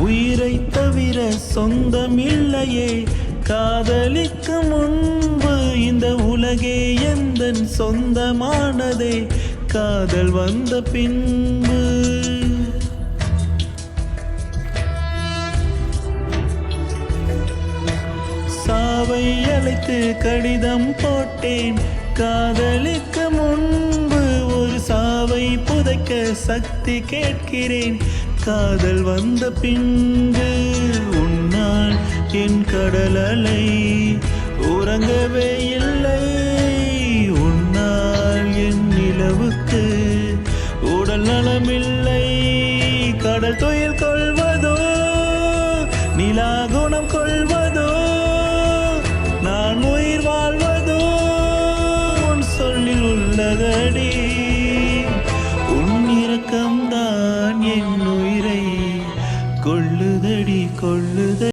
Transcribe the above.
உயிரை தவிர சொந்தமில்லையே, காதலிக்கு முன்பு இந்த உலகே எந்தன் சொந்தமானதே, காதல் வந்த பின்பு. சாவை அழைத்து கடிதம் போட்டேன், காதலிக்க முன்பு ஒரு சாவை புதைக்க சக்தி கேட்கிறேன், காதல் வந்த பின்பு. உன்னால் என் கடல் அலை உறங்கவே இல்லை, உன்னால் என் நிலவுக்கு உடல் நலமில்லை. கடல் துயில் கொள்வதோ நிலா குணம் கொள்வதோ, நான் உயிர் வாழ்வதோ உன் சொல்லில் உள்ளதடி. உன் இரக்கம்தான் என் உயிரை கொள்ளுதடி கொள்ளுதடி.